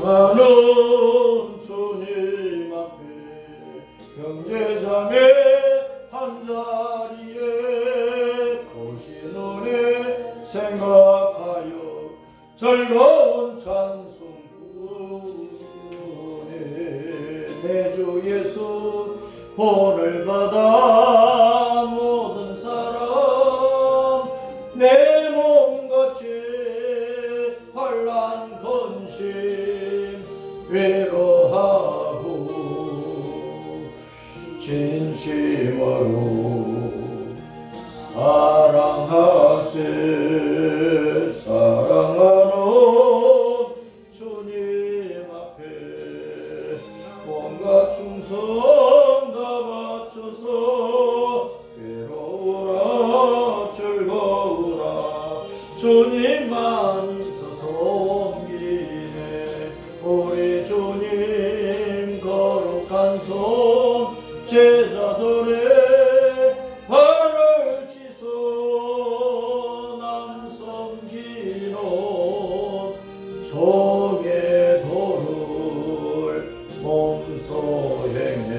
사랑하는 주님 앞에 형제자매 한자리에 거시노래 생각하여 즐거운 찬송 부르네. 내 주 예수 본을 받아 모든 사람 내 몸같이 환난 근심 외로하고 진심으로 사랑하세. 사랑하는 주님 앞에 온갖 충성 다 바쳐서 괴로우라 즐거우라 주님만 있어서 옮기네. 우리 주님 거룩한 손 제자들의 발을 씻어 남 섬기는 종의 도를 몸소 행해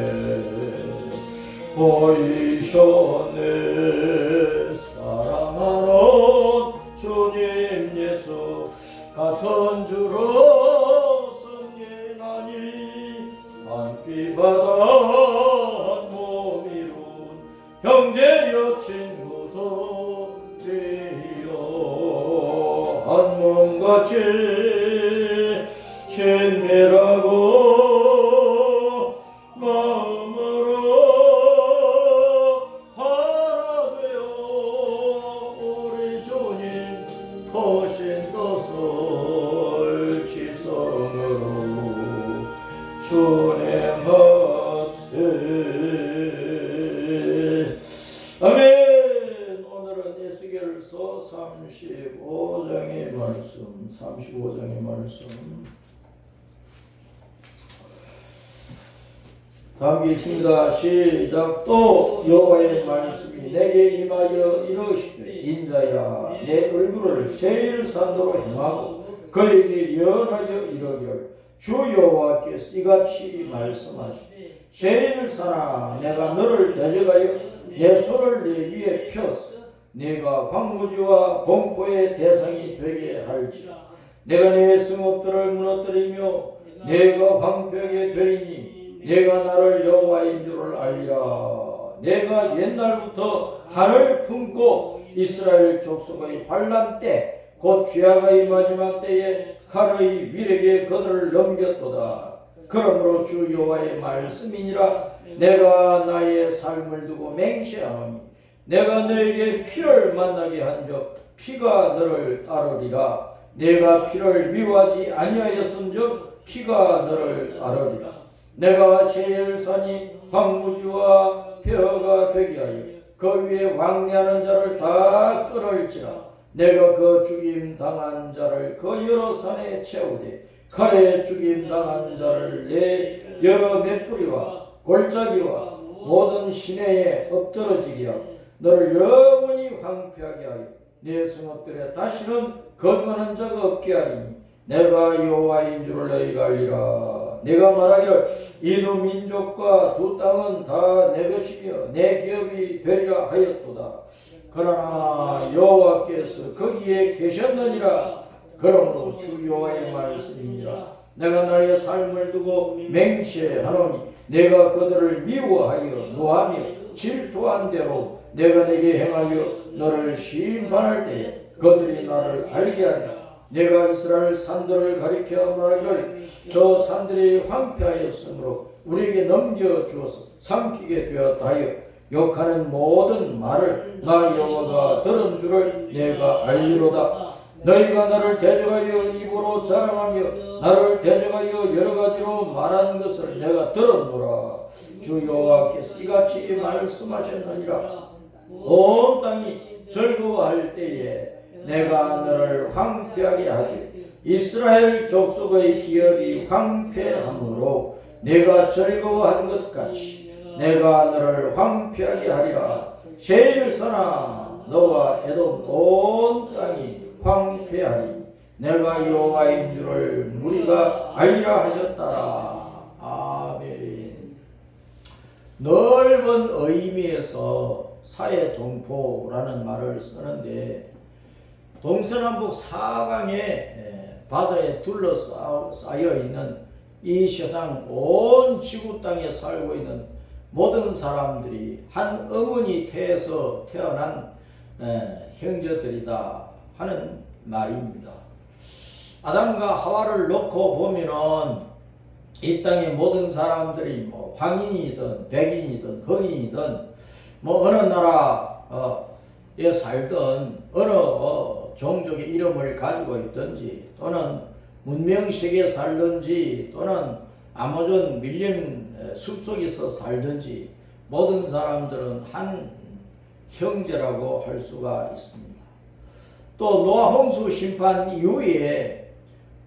보이셨네. 사랑하는 주님 예수 같은 주로 섬기나니 한피바다 한 몸이룬 형제여 친구도 되어 한 몸같이 친밀하고 마음으로 하나 되어 우리 주님 거신 뜻을 지성으로 순행하세. 아멘. 오늘은 에스겔서 35장의 말씀, 35장의 말씀 다음 있습니다. 시작. 또 여호와의 말씀이 내게 임하여 이르시되 인자야 내 얼굴을 세일산도로 행하고 그에게 연하여 이르기를 주 여호와께서 이같이 말씀하시되 세일산아 내가 너를 대적하여 내 손을 네 위에 폈어. 네가 황무지와 공포의 대상이 되게 할지라. 내가 네 성읍들을 무너뜨리며 네가 황폐하게 되리니 내가 나를 여호와인 줄을 알리라. 내가 옛날부터 하늘 품고 이스라엘 족속의 환난 때 곧 죄악의 마지막 때에 칼의 위력에 그들을 넘겼도다. 그러므로 주 여호와의 말씀이니라. 내가 나의 삶을 두고 맹세하노니 내가 너에게 피를 만나게 한즉 피가 너를 따르리라. 내가 피를 미워하지 아니하였은즉 피가 너를 따르리라. 내가 세일산이 황무지와 폐허가 되게 하여 그 위에 왕래하는 자를 다 끌을지라. 내가 그 죽임 당한 자를 그 여러 산에 채우되 칼에 죽임 당한 자를 내 여러 맷뿌리와 골짜기와 모든 시내에 엎드러지게 하고 너를 영원히 황폐하게 하여 내 성읍들에 다시는 거주하는 자가 없게 하리니 내가 여호와인 줄을 너희가 알리라. 내가 말하기를 이두 민족과 두 땅은 다 내 것이며 내 기업이 되리라 하였도다. 그러나 여호와께서 거기에 계셨느니라. 그러므로 주 여호와의 말씀이니라. 내가 나의 삶을 두고 맹세하노니 내가 그들을 미워하여 노하며 질투한 대로 내가 내게 행하여 너를 심판할 때에 그들이 나를 알게 하리라. 내가 이스라엘 산들을 가리켜 말하기를 저 산들이 황폐하였으므로 우리에게 넘겨주어서 삼키게 되었다 하여 욕하는 모든 말을 나 여호와가 들은 줄을 내가 알리로다. 너희가 나를 대적하여 입으로 자랑하며 나를 대적하여 여러 가지로 말하는 것을 내가 들었노라. 주 여호와께서 이같이 말씀하셨느니라. 온 땅이 즐거워할 때에 내가 너를 황폐하게 하되 이스라엘 족속의 기업이 황폐함으로 내가 즐거워한 것 같이 내가 너를 황폐하게 하리라. 세일산아 너와 에돔 온 땅이 황폐하리니 내가 여호와인 줄을 무리가 알리라 하셨더라. 아멘. 넓은 의미에서 사해 동포라는 말을 쓰는데 동서남북 사방에 바다에 둘러싸여 있는 이 세상 온 지구 땅에 살고 있는 모든 사람들이 한 어머니 태에서 태어난 형제들이다 하는 말입니다. 아담과 하와를 놓고 보면은 이 땅의 모든 사람들이 뭐 황인이든 백인이든 흑인이든 뭐 어느 나라에 살든 어느 종족의 이름을 가지고 있든지 또는 문명세계에 살든지 또는 아마존 밀림 숲속에서 살든지 모든 사람들은 한 형제라고 할 수가 있습니다. 또 노아 홍수 심판 이후에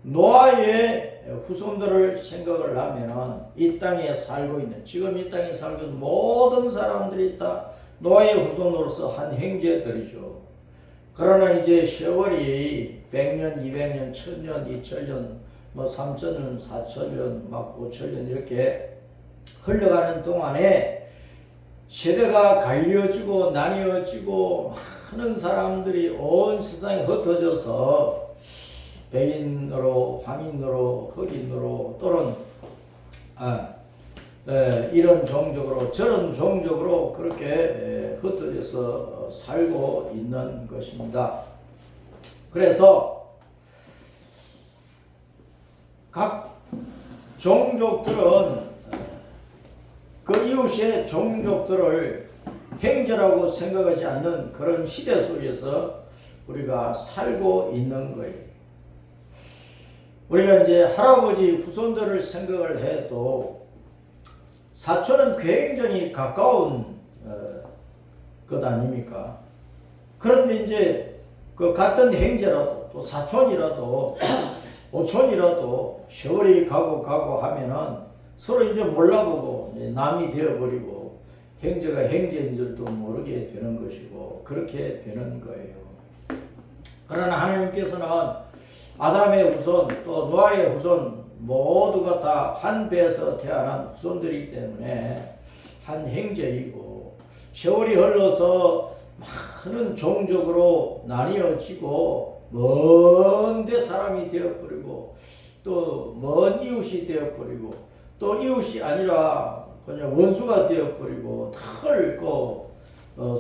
노아의 후손들을 생각을 하면은 이 땅에 살고 있는 지금 이 땅에 살고 있는 모든 사람들이 다 노아의 후손으로서 한 형제들이죠. 그러나 이제 세월이 100년, 200년, 1000년, 2000년, 뭐 3000년, 4000년, 막 5000년 이렇게 흘러가는 동안에 세대가 갈려지고 나뉘어지고 많은 사람들이 온 세상에 흩어져서 백인으로, 황인으로, 흑인으로 또는 이런 종족으로 저런 종족으로 그렇게 흩어져서 살고 있는 것입니다. 그래서 각 종족들은 그 이웃의 종족들을 형제라고 생각하지 않는 그런 시대 속에서 우리가 살고 있는 거예요. 우리가 이제 할아버지 후손들을 생각을 해도 사촌은 굉장히 가까운 것 아닙니까? 그런데 이제 그 같은 형제라도 또 사촌이라도 오촌이라도 세월이 가고 하면은 서로 이제 몰라보고 이제 남이 되어버리고 형제가 형제인 줄도 모르게 되는 것이고 그렇게 되는 거예요. 그러나 하나님께서는 아담의 후손 또 노아의 후손 모두가 다 한 배에서 태어난 후손들이기 때문에 한 형제이고 세월이 흘러서 많은 종족으로 나뉘어지고 먼데 사람이 되어버리고 또 먼 이웃이 되어버리고 또 이웃이 아니라 그냥 원수가 되어버리고 털고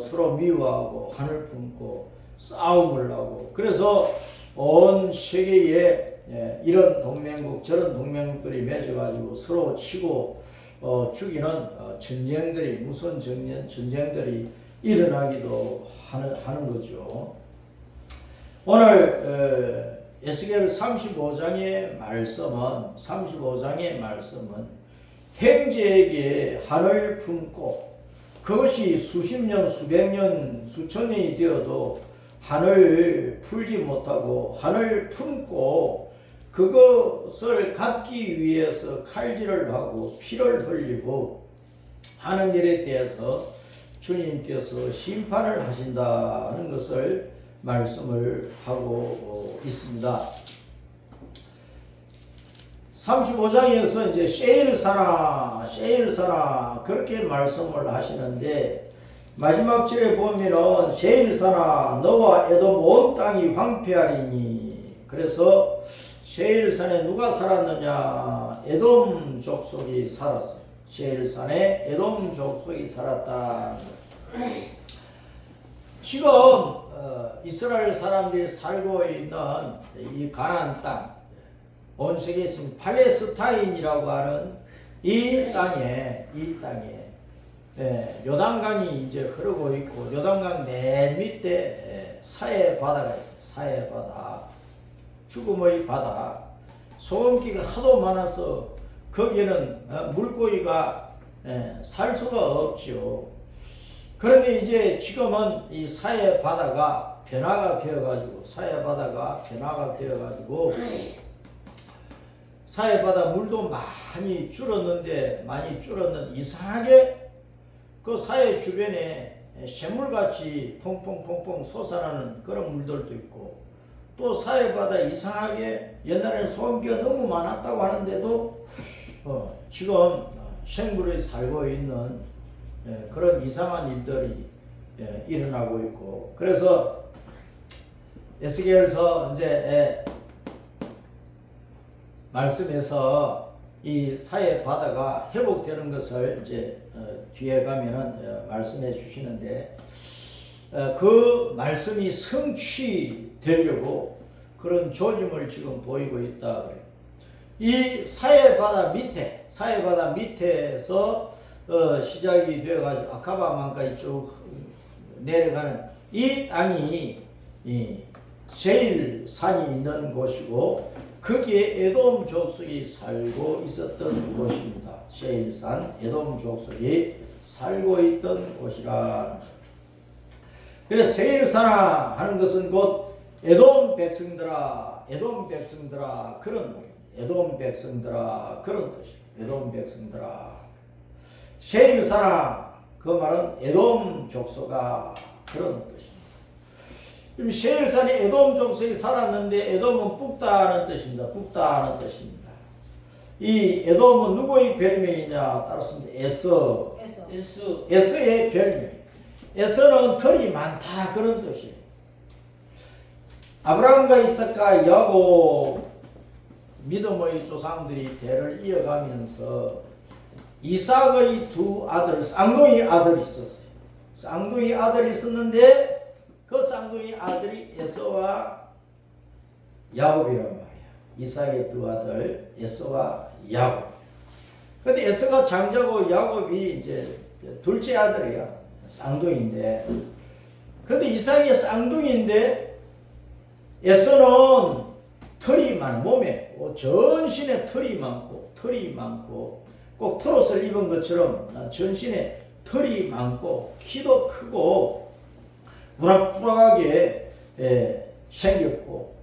서로 미워하고 한을 품고 싸움을 하고 그래서 온 세계에 이런 동맹국 저런 동맹국들이 맺어가지고 서로 치고 죽이는 전쟁들이 무슨 전쟁들이 일어나기도 하는 거죠. 오늘 에스겔 35장의 말씀은 형제에게 한을 품고 그것이 수십 년, 수백 년, 수천 년이 되어도 한을 풀지 못하고 한을 품고 그것을 갚기 위해서 칼질을 하고 피를 흘리고 하는 일에 대해서 주님께서 심판을 하신다는 것을 말씀을 하고 있습니다. 35장에서 이제 셰일사나 그렇게 말씀을 하시는데 마지막 절에 보면은 셰일사나 너와 에돔 온 땅이 황폐하리니 그래서 셰일산에 누가 살았느냐? 에돔 족속이 살았어요. 셰일산에 에돔 족속이 살았다. 지금 이스라엘 사람들이 살고 있는 이 가나안 땅, 온 세계에 있는 팔레스타인이라고 하는 이 땅에 요단강이 이제 흐르고 있고 요단강 맨 밑에 사해 바다가 있어요. 사해 바다. 죽음의 바다, 소금기가 하도 많아서 거기에는 물고기가 살 수가 없죠. 그런데 이제 지금은 이 사해 바다가 변화가 되어가지고 사해 바다 물도 많이 줄었는데 이상하게 그 사해 주변에 샘물같이 퐁퐁퐁퐁 솟아나는 그런 물들도 있고 또 사회바다 이상하게 옛날에는 소음기가 너무 많았다고 하는데도 지금 생물이 살고 있는 그런 이상한 일들이 일어나고 있고, 그래서 에스겔서 이제 말씀에서 이 사회 바다가 회복되는 것을 이제 뒤에 가면은 말씀해 주시는데, 그 말씀이 성취되려고 그런 조짐을 지금 보이고 있다 그래요. 이 사해 바다 밑에서 시작이 되어가지고 아카바만까지 쭉 내려가는 이 땅이 제일 산이 있는 곳이고, 거기에 에돔 족속이 살고 있었던 곳입니다. 세일산 에돔 족속이 살고 있던 곳이라. 그래서 세일산아 하는 것은 곧 에돔 백성들아 그런 말입니다. 에돔 백성들아 그런 뜻이에요. 에돔 백성들아. 세일산아 그 말은 에돔 족속아 그런 뜻입니다. 지금 세일산에 에돔 족속이 살았는데, 에돔은 붓다는 뜻입니다. 붓다는 뜻입니다. 이 에돔은 누구의 별명이냐 따랐습니다. 에서의 별명. 에서는 털이 많다 그런 뜻이에요. 아브라함과 이삭과 야곱 믿음의 조상들이 대를 이어가면서 이삭의 두 아들, 쌍둥이 아들이 있었어요. 쌍둥이 아들이 있었는데 그 쌍둥이 아들이 에서와 야곱이란 말이야. 이삭의 두 아들 에서와 야곱. 근데 에서가 장자고 야곱이 이제 둘째 아들이야. 쌍둥이인데. 근데 이삭이 쌍둥이인데 에서는 털이 많아. 몸에 전신에 털이 많고 꼭 트롯을 입은 것처럼 전신에 털이 많고 키도 크고 부락부락하게 생겼고,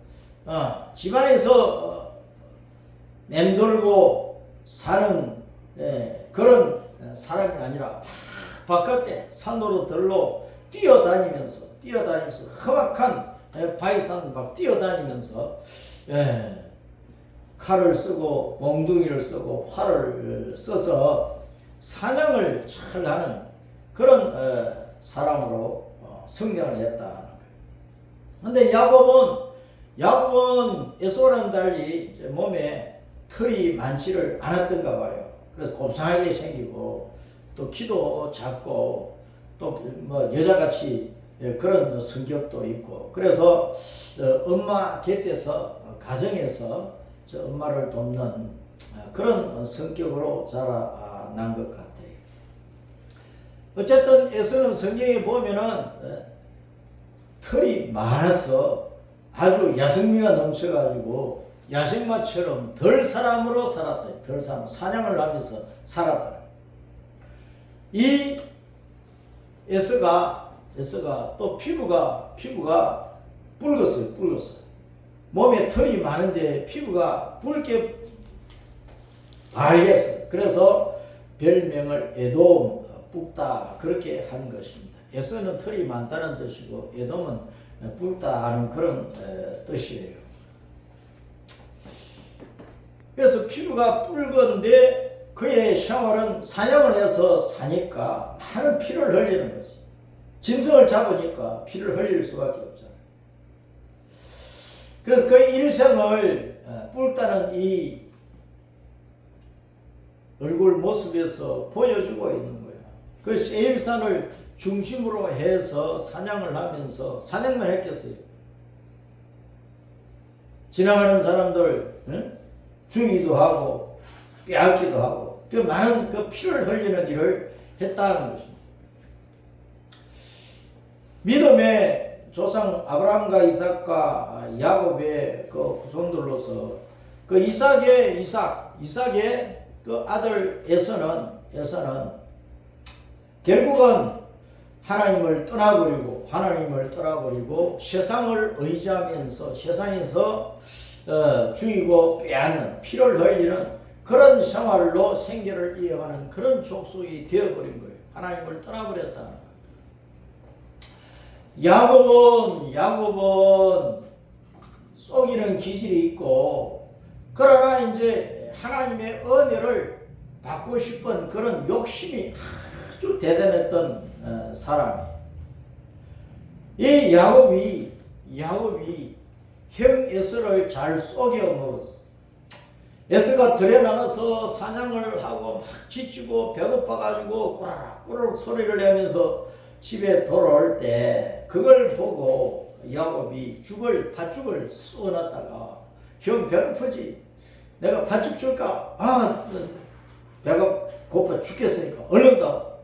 집안에서 맴돌고 사는 그런 사람이 아니라 바깥에 산으로 들로 뛰어다니면서 험악한 바위산 막 뛰어다니면서 칼을 쓰고 몽둥이를 쓰고 활을 써서 사냥을 잘 하는 그런 사람으로 성장을 했다. 근데 야곱은 에서와는 달리 몸에 털이 많지를 않았던가 봐요. 그래서 곱상하게 생기고 또 키도 작고 또 뭐 여자같이 그런 성격도 있고, 그래서 엄마 곁에서 가정에서 엄마를 돕는 그런 성격으로 자라난 것 같아요. 어쨌든 에서는 성경에 보면은 털이 많아서 아주 야성미가 넘쳐가지고 야생마처럼 덜 사람으로 살았다. 덜 사람, 사냥을 하면서 살았다. 이 에서가 또 피부가 붉었어요. 몸에 털이 많은데 피부가 붉게 밝았어요. 그래서 별명을 에돔, 붉다 그렇게 한 것입니다. 에서는 털이 많다는 뜻이고 에돔은 붉다 하는 그런 뜻이에요. 그래서 피부가 붉은데 그의 생활은 사냥을 해서 사니까 많은 피를 흘리는 거지. 짐승을 잡으니까 피를 흘릴 수밖에 없잖아요. 그래서 그의 일생을 붉다는 이 얼굴 모습에서 보여주고 있는 거야. 그 세일산을 중심으로 해서 사냥을 하면서, 사냥만 했겠어요. 지나가는 사람들 죽이기도 하고 빼앗기도 하고 그 많은 그 피를 흘리는 일을 했다는 것입니다. 믿음의 조상 아브라함과 이삭과 야곱의 그 후손들로서 그 이삭의 그 아들 에서는 결국은 하나님을 떠나버리고 세상을 의지하면서 세상에서 죽이고 빼앗는 피를 흘리는 그런 생활로 생계를 이어가는 그런 족속이 되어버린 거예요. 하나님을 떠나버렸다는 거예요. 야곱은 속이는 기질이 있고, 그러나 이제 하나님의 은혜를 받고 싶은 그런 욕심이 아주 대단했던 사람이에요. 이 야곱이 형 에서를 잘 속여 먹었어. 에서가 들에 나가서 사냥을 하고 막 지치고 배고파가지고 꾸르륵 소리를 내면서 집에 돌아올 때 그걸 보고 야곱이 팥죽을 쏘놨다가 형 배고프지? 내가 팥죽 줄까? 배가 고파 죽겠으니까 얼른 더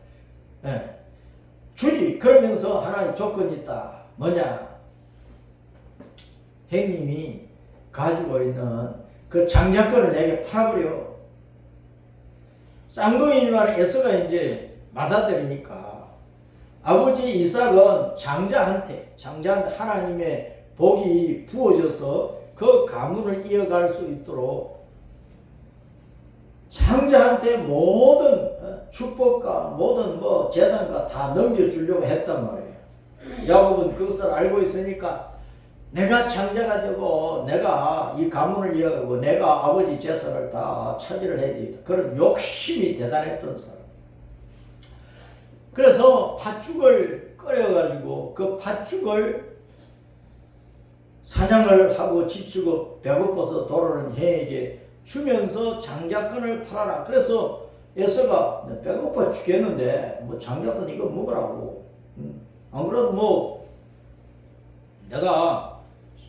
주지. 그러면서 하나의 조건이 있다. 뭐냐? 형님이 가지고 있는 그 장자권을 내게 팔아버려. 쌍둥이지만 에서가 이제 맏아들이니까 아버지 이삭은 장자한테 하나님의 복이 부어져서 그 가문을 이어갈 수 있도록 장자한테 모든 축복과 모든 재산과 다 넘겨주려고 했단 말이에요. 야곱은 그것을 알고 있으니까 내가 장자가 되고 내가 이 가문을 이어가고 내가 아버지 재산을 다 차지를 해야 되겠다. 그런 욕심이 대단했던 사람. 그래서 팥죽을 끓여가지고 그 팥죽을 사냥을 하고 지치고 배고파서 돌아오는 형에게 주면서 장자권을 팔아라. 그래서 에서가 배고파 죽겠는데 장자권 이거 먹으라고. 안 그래도 내가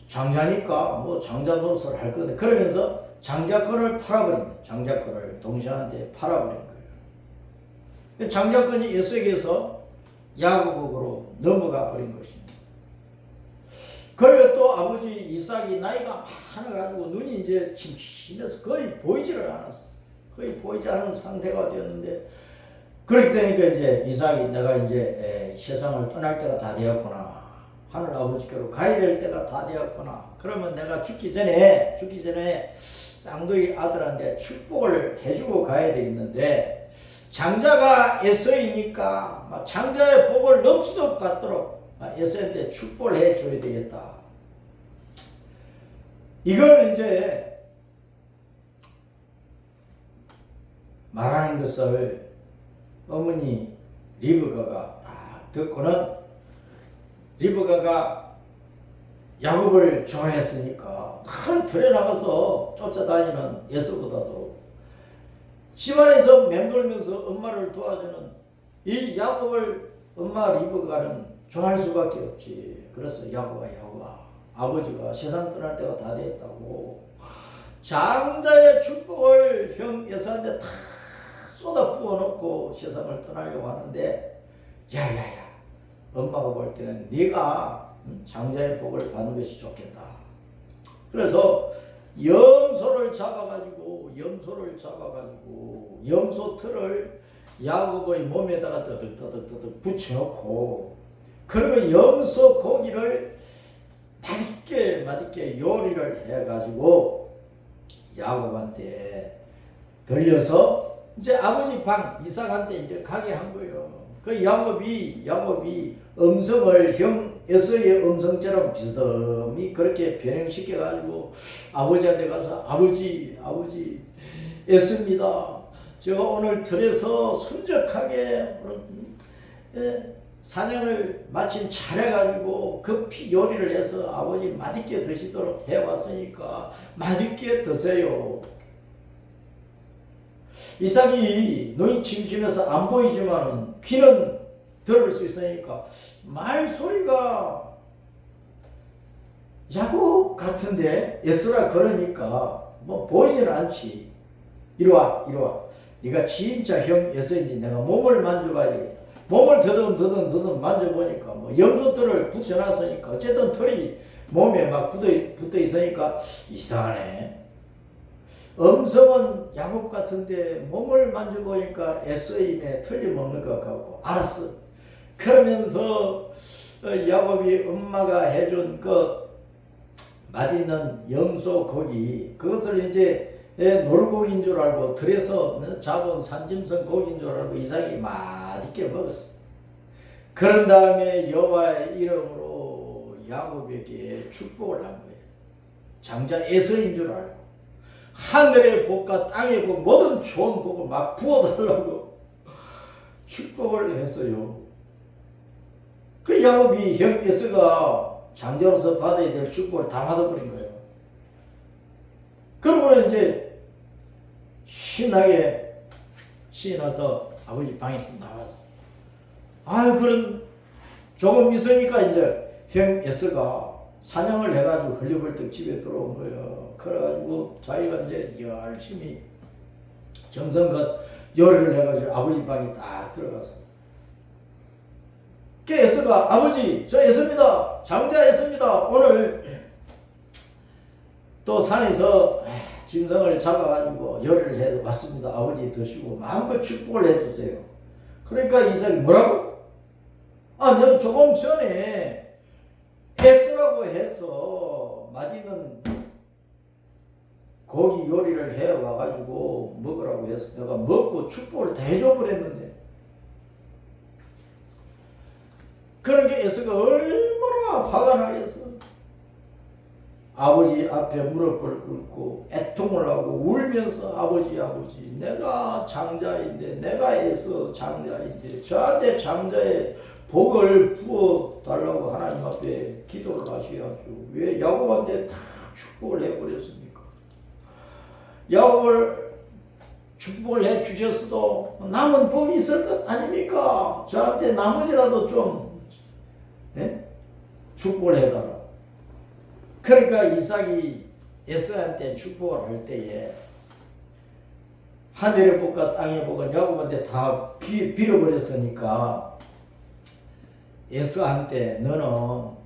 장자니까 장자 노릇을 할 건데 그러면서 장자권을 팔아버린 거예요. 장자권을 동생한테 팔아버린 거예요. 장자권이 에서에게서 야곱으로 넘어가 버린 것입니다. 그리고 또 아버지 이삭이 나이가 많아가지고 눈이 이제 침침해서 거의 보이지를 않았어. 거의 보이지 않은 상태가 되었는데 그렇게 되니까 이제 이삭이 내가 이제 세상을 떠날 때가 다 되었구나. 하늘 아버지께로 가야 될 때가 다 되었구나. 그러면 내가 죽기 전에 쌍둥이 아들한테 축복을 해주고 가야 되겠는데 장자가 에서이니까 장자의 복을 넘치도록 받도록 에서한테 축복을 해줘야 되겠다. 이걸 이제 말하는 것을 어머니 리브가가 딱 듣고는 리브가가 야곱을 좋아했으니까 늘 들에 나가서 쫓아다니는 에서보다도 집안에서 맴돌면서 엄마를 도와주는 이 야곱을 엄마 리브가는 좋아할 수밖에 없지. 그래서 야곱아 아버지가 세상 떠날 때가 다 됐다고 장자의 축복을 형 에서한테 다 쏟아 부어놓고 세상을 떠나려고 하는데 야야야 엄마가 볼 때는 네가 장자의 복을 받는 것이 좋겠다. 그래서 염소를 잡아가지고 염소 털을 야곱의 몸에다가 더덕 붙여놓고 그러면 염소 고기를 맛있게 요리를 해가지고 야곱한테 들려서 이제 아버지 방 이삭한테 이제 가게 한 거예요. 그 야곱이 음성을 형 에서의 음성처럼 비스듬히 그렇게 변형시켜가지고 아버지한테 가서 아버지 에서입니다. 제가 오늘 들에서 순적하게 사냥을 마침 잘해가지고 급히 요리를 해서 아버지 맛있게 드시도록 해왔으니까 맛있게 드세요. 이삭이 눈이 침침해서 안 보이지만 귀는 들을 수 있으니까 말소리가 야곱 같은데 에스라 그러니까 보이지는 않지. 이리 와. 네가 진짜 형 에서인지 내가 몸을 만져봐야 되겠다. 몸을 더듬 만져보니까 염소털을 붙여놨으니까 어쨌든 털이 몸에 막 붙어 있으니까 이상하네. 음성은 야곱 같은데 몸을 만져보니까 에서임에 틀림없는 것 같고 알았어. 그러면서 야곱이 엄마가 해준 그 맛있는 염소 고기 그것을 이제 놀고기인 줄 알고 들에서 잡은 산짐승 고기인 줄 알고 이삭이 맛있게 먹었어. 그런 다음에 여호와의 이름으로 야곱에게 축복을 한 거예요. 장자 에서인 줄 알고 하늘의 복과 땅의 복 모든 좋은 복을 막 부어달라고 축복을 했어요. 그 야곱이 형 에서가 장자로서 받아야 될 축복을 다 받아버린 거예요. 그러고 이제 신나게 시인해서 아버지 방에서 나왔어. 그런 조금 있으니까 이제 형 에서가 사냥을 해가지고 흘려벌떡 집에 들어온 거예요. 그래가지고 자기가 이제 열심히 정성껏 요리를 해가지고 아버지 방에 딱 들어갔어. 그 에서가 아버지 저 에서입니다. 장자 에서입니다. 오늘 또 산에서 짐승을 잡아가지고 요리를 해 왔습니다. 아버지 드시고 마음껏 축복을 해주세요. 그러니까 이삭이 뭐라고? 내가 조금 전에 에서라고 해서 맛있는 고기 요리를 해 와가지고 먹으라고 해서 내가 먹고 축복을 다 해줘버렸는데, 그러니까 에서가 얼마나 화가 나겠어. 아버지 앞에 무릎을 꿇고 애통을 하고 울면서 아버지 내가 장자인데 내가 에서 장자인데 저한테 장자의 복을 부어 달라고 하나님 앞에 기도를 하셔야죠. 왜 야곱한테 다 축복을 해버렸습니까? 야곱을 축복을 해 주셨어도 남은 복이 있을 것 아닙니까? 저한테 나머지라도 좀 축복을 해달라. 그러니까 이삭이 에서한테 축복을 할 때에 하늘의 복과 땅의 복은 야곱한테 다 빌어버렸으니까 에서한테 너는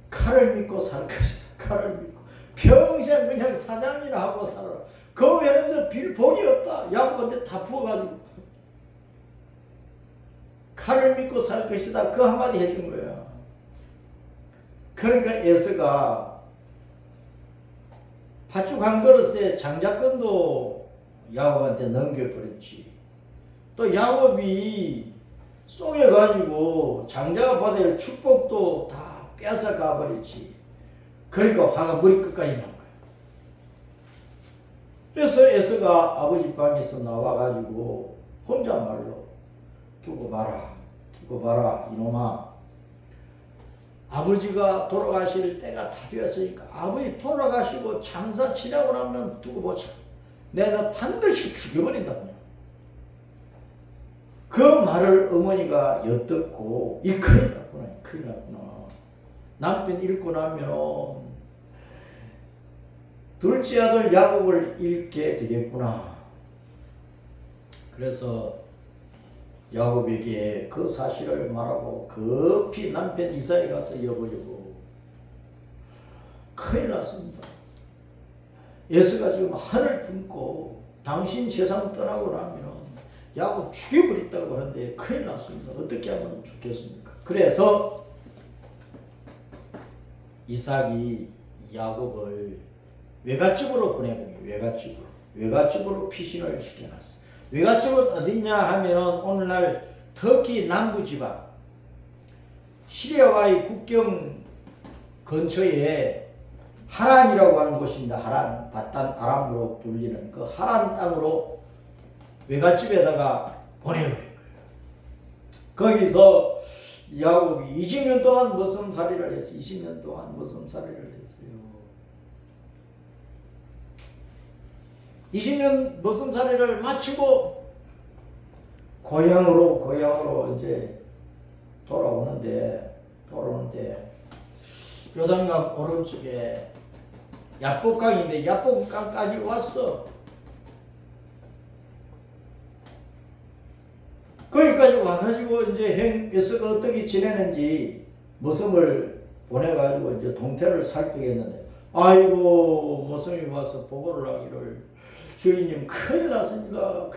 칼을 믿고 살 것이다. 칼을 믿고 평생 그냥 사냥이나 하고 살아라. 그 외에는 빌 복이 없다. 야곱한테 다 부어가지고 칼을 믿고 살 것이다. 그 한마디 해준 거야. 그러니까 에서가 팥죽 한 그릇에 장자권도 야곱한테 넘겨버렸지. 또 야곱이 쏘여가지고 장자가 받아야 할 축복도 다 뺏어가 버렸지. 그러니까 화가 머리 끝까지 난 거야. 그래서 에서가 아버지 방에서 나와가지고 혼잣말로 두고 봐라 이놈아, 아버지가 돌아가실 때가 다 되었으니까 아버지 돌아가시고 장사 지나고 나면 두고 보자. 내가 반드시 죽여버린다. 그 말을 어머니가 엿듣고 큰일 났구나. 남편 잃고 나면 둘째 아들 야곱을 잃게 되겠구나. 그래서 야곱에게 그 사실을 말하고 급히 남편 이삭에 가서 여보려고 큰일 났습니다. 에서가 지금 한을 품고 당신 세상 떠나고 나면 야곱 죽여버렸다고 하는데 큰일 났습니다. 어떻게 하면 좋겠습니까? 그래서 이삭이 야곱을 외갓집으로 보내보니 외갓집으로 피신을 시켜놨어. 외갓집은 어디냐 하면 오늘날 터키 남부지방 시리아와의 국경 근처에 하란이라고 하는 곳입니다. 하란, 바탄 아람으로 불리는 그 하란 땅으로 외갓집에다가 보내버린 거예요. 거기서 야곱이 20년 동안 머슴살이를 했어요. 20년 동안 머슴살이를 했어요. 20년 머슴살이를 마치고 고향으로 이제 돌아오는데 요단강 오른쪽에 야복강인데 야복강까지 왔어. 거기까지 와가지고 이제 형 에서가 어떻게 지내는지 머슴을 보내가지고 이제 동태를 살피겠는데, 아이고 머슴이 와서 보고를 하기를 주인님 큰일 났습니다.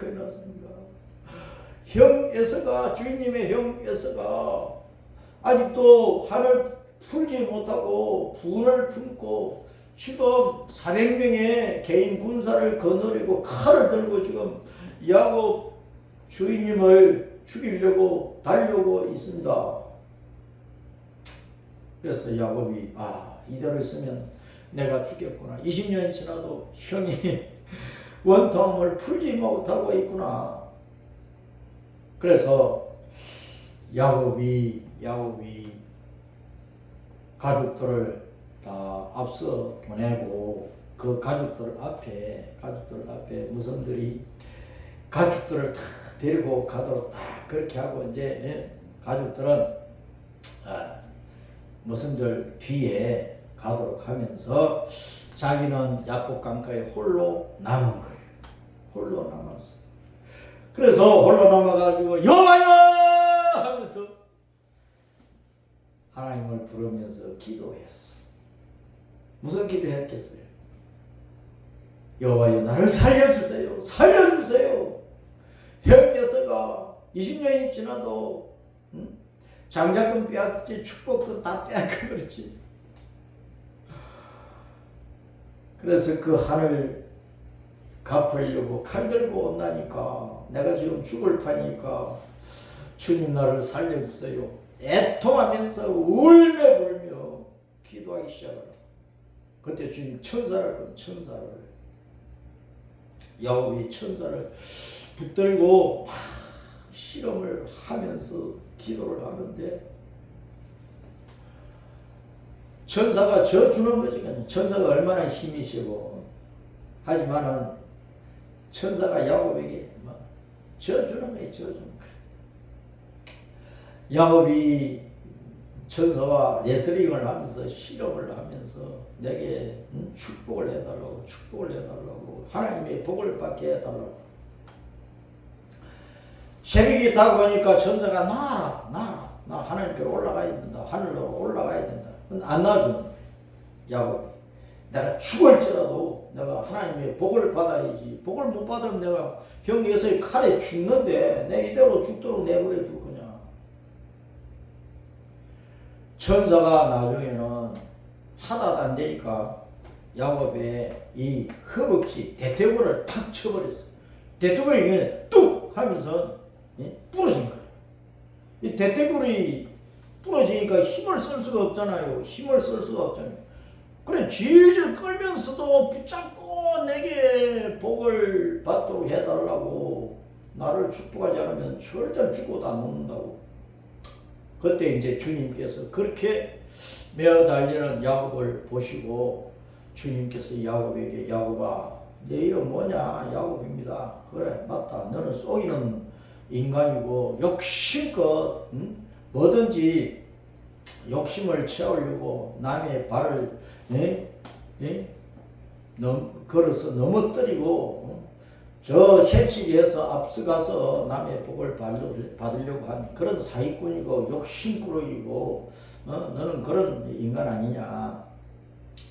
형 에서가, 주인님의 형 에서가 아직도 한을 풀지 못하고 분을 품고 지금 400명의 개인 군사를 거느리고 칼을 들고 지금 야곱 주인님을 죽이려고 달려오고 있습니다. 그래서 야곱이 이대로 있으면 내가 죽겠구나. 20년이 지나도 형이 원통함을 풀지 못하고 있구나. 그래서 야곱이 가족들을 다 앞서 보내고 그 가족들 앞에 무선들이 가족들을 다 데리고 가도록 딱 그렇게 하고 이제 가족들은 무선들 뒤에 가도록 하면서 자기는 야복 강가에 홀로 남은 거예요. 홀로 남았어. 그래서 홀로 남아가지고 여호와여 하면서 하나님을 부르면서 기도했어. 무슨 기도했겠어요? 여호와여 나를 살려주세요. 살려주세요. 형께서가 20년이 지나도 장자금 빼앗지 축복도 다 빼앗고 그렇지. 그래서 그 하늘 갚으려고 칼 들고 온다니까 내가 지금 죽을 판이니까 주님 나를 살려주세요. 애통하면서 울며불며 기도하기 시작하라. 그때 주님 천사를 야곱이 천사를 붙들고 실험을 하면서 기도를 하는데 천사가 저 주는 거지. 천사가 얼마나 힘이 세고 하지만은 천사가 야곱에게 저 주는 거예요. 저 주는 거예요. 야곱이 천사와 레슬링을 하면서 실험을 하면서 내게 축복을 해달라고 하나님의 복을 받게 해달라고. 새벽이 다 보니까 천사가 나 하나님께로 올라가야 된다. 하늘로 올라가야 된다. 안 놔주는 야곱이. 내가 죽을지라도 내가 하나님의 복을 받아야지. 복을 못 받으면 내가 형 예수의 칼에 죽는데 내 이대로 죽도록 내버려 둘 거냐. 천사가 나중에는 하다도 안 되니까 야곱의 이 허벅지 대퇴골을 탁 쳐버렸어. 대퇴골이 그냥 뚝 하면서 부러진 거예요. 이 대퇴골이 부러지니까 힘을 쓸 수가 없잖아요. 그래 질질 끌면서도 붙잡고 내게 복을 받도록 해달라고. 나를 축복하지 않으면 절대 죽어도 안 먹는다고. 그때 이제 주님께서 그렇게 매어 달리는 야곱을 보시고 주님께서 야곱에게 야곱아 내 이름 뭐냐? 야곱입니다. 그래 맞다. 너는 쏘이는 인간이고 욕심껏 뭐든지 욕심을 채우려고 남의 발을 걸어서 넘어뜨리고 저 해치기에서 앞서가서 남의 복을 받으려고 한 그런 사기꾼이고 욕심꾸러기고 너는 그런 인간 아니냐.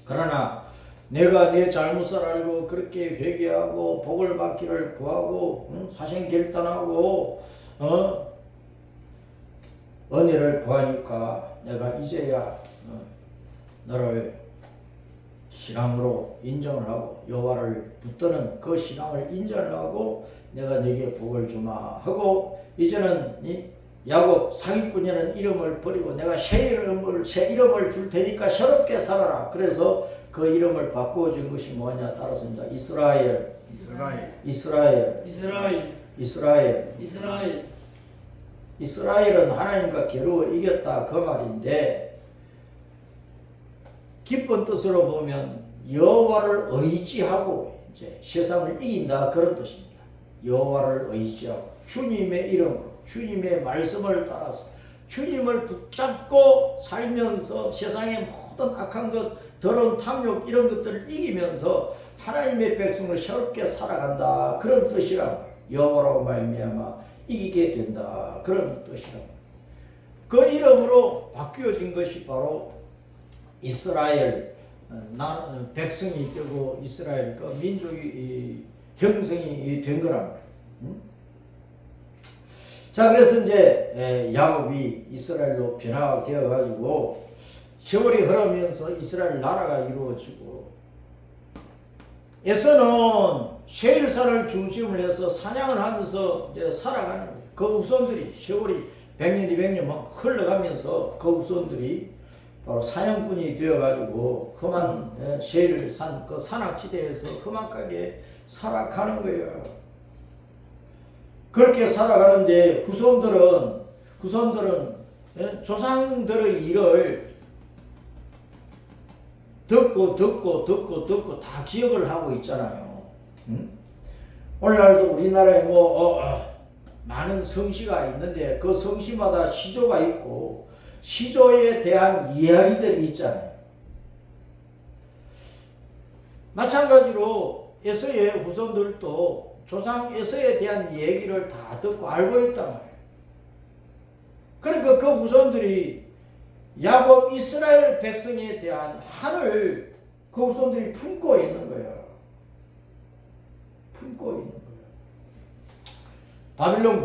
그러나 내가 내 잘못을 알고 그렇게 회개하고 복을 받기를 구하고 사생 결단하고 은혜를 구하니까 내가 이제야 너를 신앙으로 인정을 하고 여호와를 붙드는 그 신앙을 인정을 하고 내가 네게 복을 주마 하고 이제는 이 야곱 사기꾼이라는 이름을 버리고 내가 새 이름을 줄 테니까 새롭게 살아라. 그래서 그 이름을 바꾸어준 것이 뭐냐 따라서입니다. 이스라엘은 하나님과 겨루어 이겼다 그 말인데 깊은 뜻으로 보면 여호와를 의지하고 이제 세상을 이긴다 그런 뜻입니다. 여호와를 의지하고 주님의 이름으로 주님의 말씀을 따라서 주님을 붙잡고 살면서 세상의 모든 악한 것, 더러운 탐욕 이런 것들을 이기면서 하나님의 백성을 새롭게 살아간다 그런 뜻이라. 여호와로 말미암아 이기게 된다 그런 뜻이라. 그 이름으로 바뀌어진 것이 바로 이스라엘 백성이 되고 이스라엘 그 민족이 형성이 된 거란 말이에요. 자 그래서 이제 야곱이 이스라엘로 변화되어 가지고 세월이 흐르면서 이스라엘 나라가 이루어지고 에서는 세일산을 중심을 해서 사냥을 하면서 이제 살아가는 그 후손들이 세월이 100년 200년 막 흘러가면서 그 후손들이 바로 사냥꾼이 되어가지고 험한 세일 산 그 산악지대에서 험악하게 살아가는 거예요. 그렇게 살아가는데 후손들은 조상들의 일을 듣고 다 기억을 하고 있잖아요. 오늘날도 우리나라에 많은 성시가 있는데 그 성시마다 시조가 있고 시조에 대한 이야기들이 있잖아요. 마찬가지로 에서의 후손들도 조상 에서에 대한 얘기를 다 듣고 알고 있단 말이에요. 그러니까 그 후손들이 야곱 이스라엘 백성에 대한 한을 그 후손들이 품고 있는 거예요. 품고 있는 거예요. 바빌론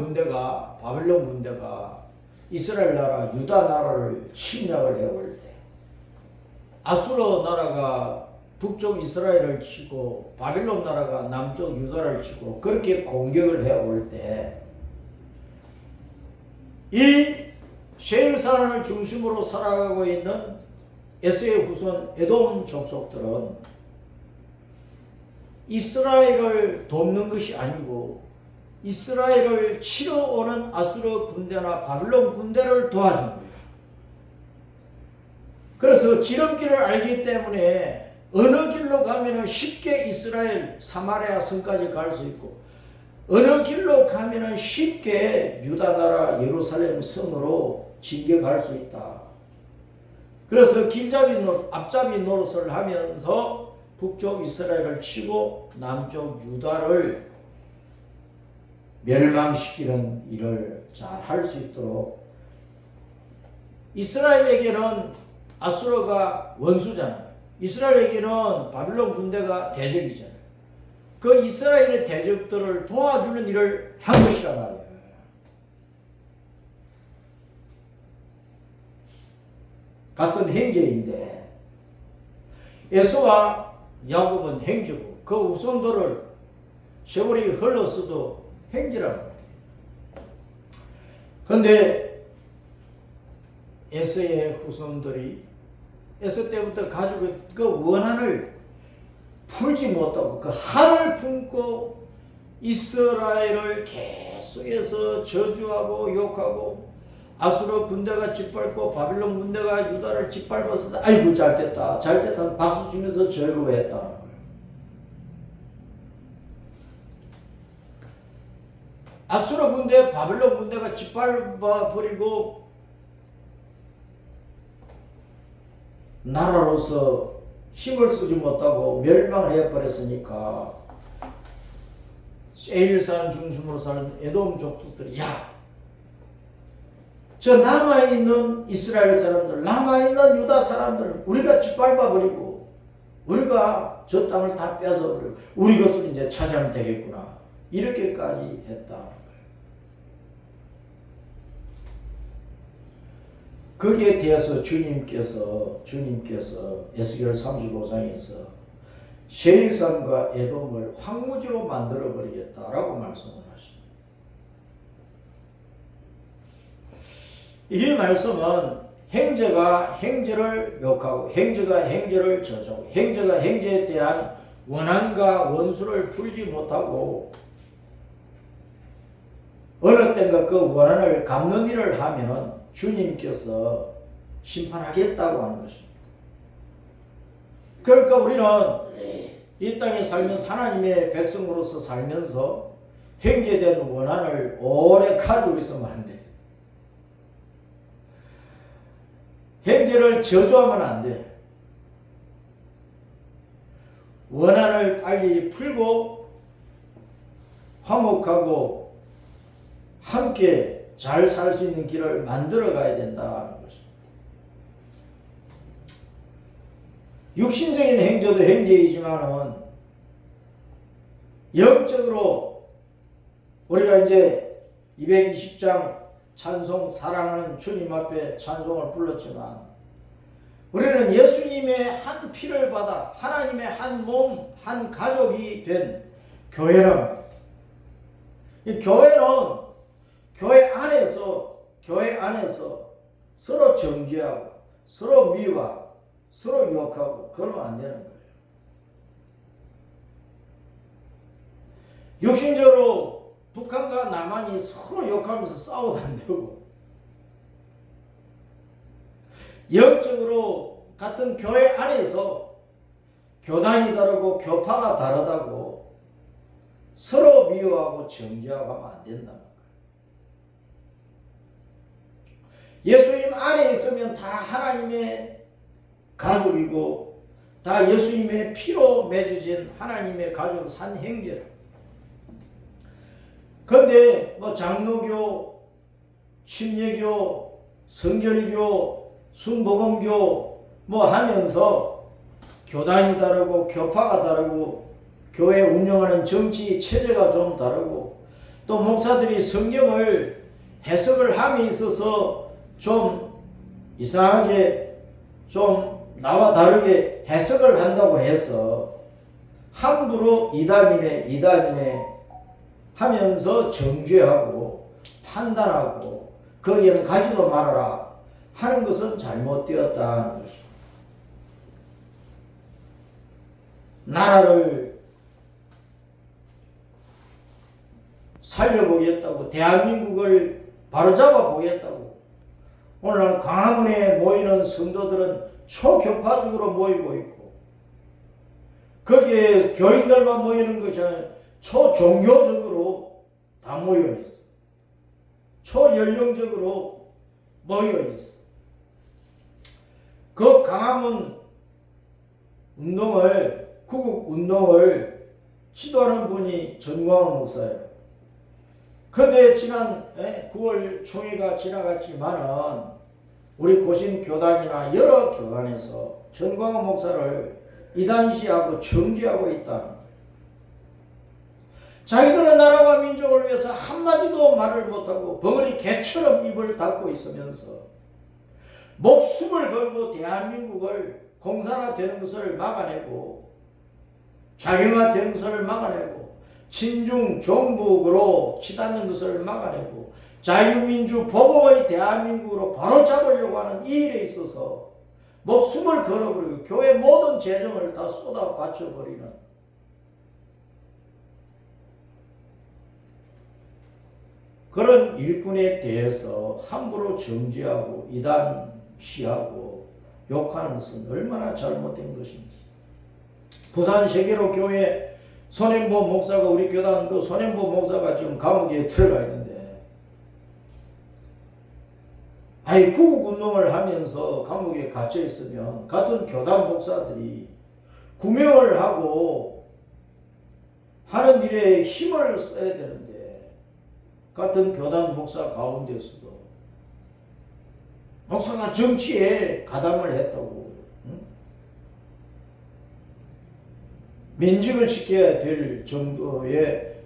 군대가 이스라엘 나라, 유다 나라를 침략을 해올 때 아수르 나라가 북쪽 이스라엘을 치고 바빌론 나라가 남쪽 유다를 치고 그렇게 공격을 해올 때 이 세일산을 중심으로 살아가고 있는 에서의 후손 에돔 족속들은 이스라엘을 돕는 것이 아니고 이스라엘을 치러 오는 아수르 군대나 바빌론 군대를 도와준 거예요. 그래서 지름길을 알기 때문에 어느 길로 가면은 쉽게 이스라엘 사마리아 성까지 갈 수 있고 어느 길로 가면은 쉽게 유다 나라 예루살렘 성으로 진격할 수 있다. 그래서 앞잡이 노릇을 하면서 북쪽 이스라엘을 치고 남쪽 유다를 멸망시키는 일을 잘 할 수 있도록 이스라엘에게는 아수르가 원수잖아요. 이스라엘에게는 바빌론 군대가 대적이잖아요. 그 이스라엘의 대적들을 도와주는 일을 한 것이란 말이에요. 같은 형제인데 에서와 야곱은 형제고 그 후손들을 세월이 흘렀어도 형제라고 해요. 그런데 에서의 후손들이 에서 때부터 가지고 그 원한을 풀지 못하고 그 한을 품고 이스라엘을 계속해서 저주하고 욕하고 아수르 군대가 짓밟고 바빌론 군대가 유다를 짓밟았을 때 아이고 잘됐다 박수 치면서 즐거워했다. 아수르 군대 바빌론 군대가 짓밟아 버리고 나라로서 힘을 쓰지 못하고 멸망을 해버렸으니까 세일산 중심으로 사는 에돔 족속들이 저 남아있는 이스라엘 사람들, 남아있는 유다 사람들을 우리가 짓밟아버리고 우리가 저 땅을 다 뺏어버리고 우리 것을 이제 차지하면 되겠구나 이렇게까지 했다. 거기에 대해서 주님께서 에스겔 35장에서 세일산과 에돔을 황무지로 만들어 버리겠다라고 말씀을 하십니다. 이 말씀은 형제가 형제를 욕하고 형제가 형제를 저주하고 형제가 형제에 대한 원한과 원수를 풀지 못하고 어느 때인가 그 원한을 갚는 일을 하면은 주님께서 심판하겠다고 하는 것입니다. 그러니까 우리는 이 땅에 살면서 하나님의 백성으로서 살면서 형제된 원한을 오래 가지고 있으면 안 돼. 형제를 저주하면 안 돼. 원한을 빨리 풀고 화목하고 함께 잘 살 수 있는 길을 만들어 가야 된다는 것입니다. 육신적인 행제도 행제이지만은 영적으로 우리가 이제 220장 찬송 사랑하는 주님 앞에 찬송을 불렀지만 우리는 예수님의 한 피를 받아 하나님의 한 몸, 한 가족이 된 교회랍니다. 이 교회는 교회 안에서 서로 정죄하고 서로 미워하고 서로 욕하고 그러면 안 되는 거예요. 육신적으로 북한과 남한이 서로 욕하면서 싸워도 안 되고, 영적으로 같은 교회 안에서 교단이 다르고 교파가 다르다고 서로 미워하고 정죄하고 하면 안 된다는 거예요. 예수님 안에 있으면 다 하나님의 가족이고 다 예수님의 피로 맺어진 하나님의 가족으로 산 형제라. 그런데 뭐 장로교, 침례교, 성결교, 순복음교 뭐 하면서 교단이 다르고 교파가 다르고 교회 운영하는 정치 체제가 좀 다르고 또 목사들이 성경을 해석을 함에 있어서 좀 이상하게 좀 나와 다르게 해석을 한다고 해서 함부로 이단이네 하면서 정죄하고 판단하고 거기에는 가지도 말아라 하는 것은 잘못되었다는 것입니다. 나라를 살려보겠다고, 대한민국을 바로잡아 보겠다고 오늘 광화문에 모이는 성도들은 초교파적으로 모이고 있고, 거기에 교인들만 모이는 것이 아니라 초종교적으로 다 모여 있어. 초연령적으로 모여 있어. 그 광화문 운동을, 구국 운동을 지도하는 분이 전광훈 목사예요. 그런데 지난 9월 총회가 지나갔지만은 우리 고신 교단이나 여러 교단에서 전광훈 목사를 이단시하고 정죄하고 있다는 거예요. 자기들의 나라와 민족을 위해서 한마디도 말을 못하고 벙어리 개처럼 입을 닫고 있으면서 목숨을 걸고 대한민국을 공산화되는 것을 막아내고 좌경화되는 것을 막아내고 친중 종북으로 치닫는 것을 막아내고 자유민주 복음의 대한민국으로 바로 잡으려고 하는 이 일에 있어서 목숨을 걸어버리고 교회 모든 재정을 다 쏟아 바쳐버리는 그런 일꾼에 대해서 함부로 정죄하고 이단시하고 욕하는 것은 얼마나 잘못된 것인지. 부산 세계로 교회 손행보 목사가 우리 교단 그 손행보 목사가 지금 감옥에 들어가 있는데, 아니 구국 운동을 하면서 감옥에 갇혀 있으면 같은 교단 목사들이 구명을 하고 하는 일에 힘을 써야 되는데, 같은 교단 목사 가운데서도 목사가 정치에 가담을 했다고, 면직을 시켜야 될 정도의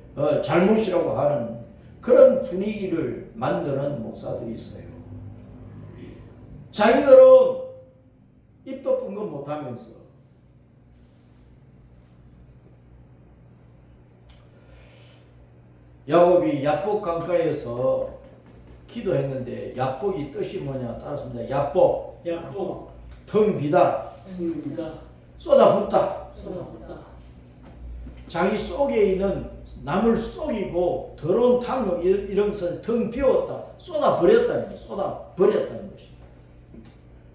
잘못이라고 하는 그런 분위기를 만드는 목사들이 있어요. 자기들은 입도 뻥긋 못하면서 야곱이 야복 강가에서 기도했는데, 야복이 뜻이 뭐냐 따랐습니다. 야복 텅 비다 쏟아붓다. 자기 속에 있는 남을 속이고 더러운 탕 이런 것을 텅 비웠다. 쏟아버렸다는 것입니다.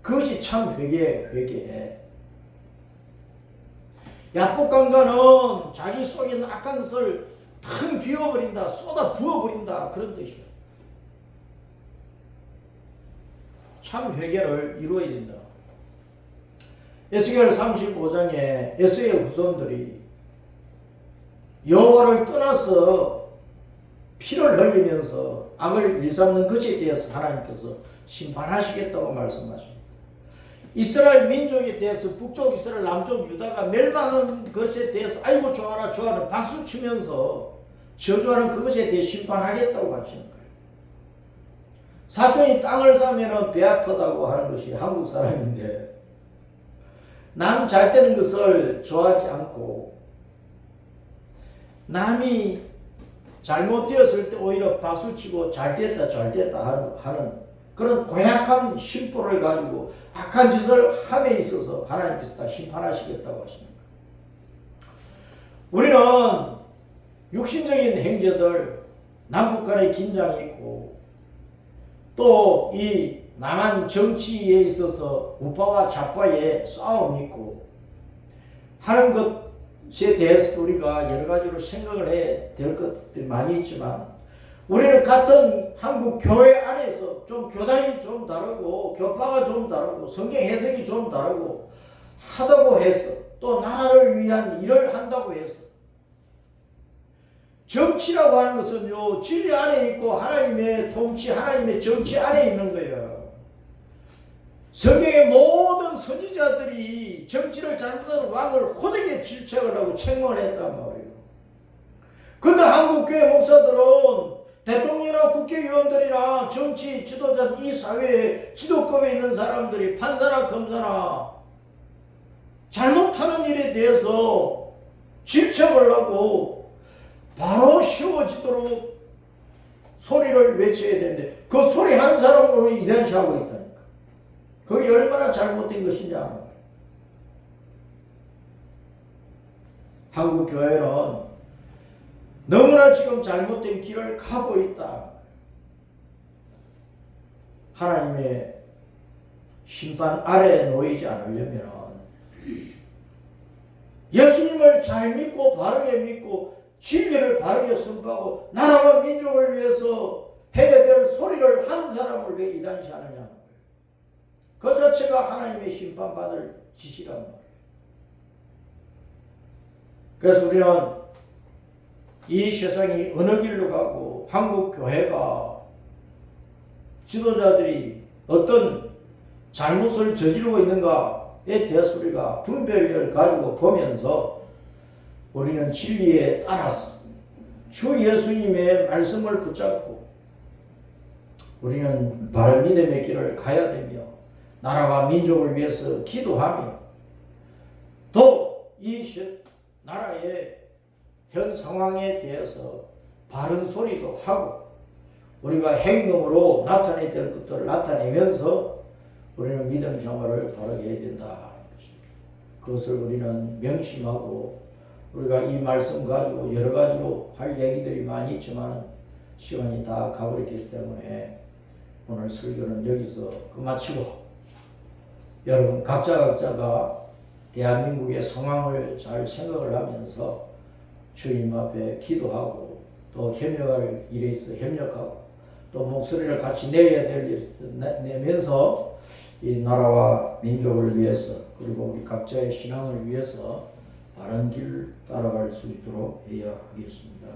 그것이 참 회개해. 야복강가는 자기 속에 있는 악한 것을 텅 비워버린다, 쏟아 부어버린다, 그런 뜻이에요. 참 회개를 이루어야 된다. 에스겔 35장에 에스겔 후손들이 여호와를 떠나서 피를 흘리면서 악을 일삼는 것에 대해서 하나님께서 심판하시겠다고 말씀하십니다. 이스라엘 민족에 대해서 북쪽 이스라엘, 남쪽 유다가 멸망하는 것에 대해서 아이고 좋아라 좋아라 박수 치면서 저주하는 그것에 대해 심판하겠다고 하시는 거예요. 사촌이 땅을 사면은 배 아프다고 하는 것이 한국 사람인데, 남 잘 되는 것을 좋아하지 않고 남이 잘못되었을 때 오히려 박수치고 잘됐다 하는 그런 고약한 심보를 가지고 악한 짓을 함에 있어서 하나님께서 다 심판하시겠다고 하십니다. 우리는 육신적인 행제들, 남북 간의 긴장이 있고 또 이 남한 정치에 있어서 우파와 좌파의 싸움이 있고 하는 것에 대해서 우리가 여러 가지로 생각을 해야 될 것들이 많이 있지만 우리는 같은 한국 교회 안에서 좀 교단이 좀 다르고 교파가 좀 다르고 성경 해석이 좀 다르고 하다고 해서 또 나라를 위한 일을 한다고 해서 정치라고 하는 것은요 진리 안에 있고 하나님의 통치 하나님의 정치 안에 있는 거예요. 성경의 모든 선지자들이 정치를 잘못한 왕을 호되게 질책을 하고 책망을 했단 말이에요. 그런데 한국교회 목사들은 대통령이나 국회의원들이나 정치 지도자 이 사회에 지도급에 있는 사람들이 판사나 검사나 잘못하는 일에 대해서 질책을 하고 바로 쉬워지도록 소리를 외쳐야 되는데 그 소리 하는 사람으로 이단시하고 있다니까. 그게 얼마나 잘못된 것인지 아는 거예요. 한국 교회는 너무나 지금 잘못된 길을 가고 있다. 하나님의 심판 아래에 놓이지 않으려면 예수님을 잘 믿고 바르게 믿고 진리를 바르게 선포하고 나라와 민족을 위해서 해야 될 소리를 하는 사람을 왜 이단시하느냐. 그 자체가 하나님의 심판받을 짓이란 말이에요. 그래서 우리는 이 세상이 어느 길로 가고 한국 교회가 지도자들이 어떤 잘못을 저지르고 있는가에 대해서 우리가 분별력을 가지고 보면서 우리는 진리에 따라서 주 예수님의 말씀을 붙잡고 우리는 바른 믿음의 길을 가야 되며 나라와 민족을 위해서 기도하며 또 이 나라의 현 상황에 대해서 바른 소리도 하고 우리가 행동으로 나타내야 될 것들을 나타내면서 우리는 믿음 생활을 바르게 해야 된다. 그것을 우리는 명심하고 우리가 이 말씀 가지고 여러 가지로 할 얘기들이 많이 있지만 시간이 다 가버렸기 때문에 오늘 설교는 여기서 끝마치고 여러분 각자가 대한민국의 상황을 잘 생각을 하면서 주님 앞에 기도하고 또 협력할 일에 있어 협력하고 또 목소리를 같이 내야 될 일에 내면서 이 나라와 민족을 위해서 그리고 우리 각자의 신앙을 위해서 바른 길 따라갈 수 있도록 해야 하겠습니다.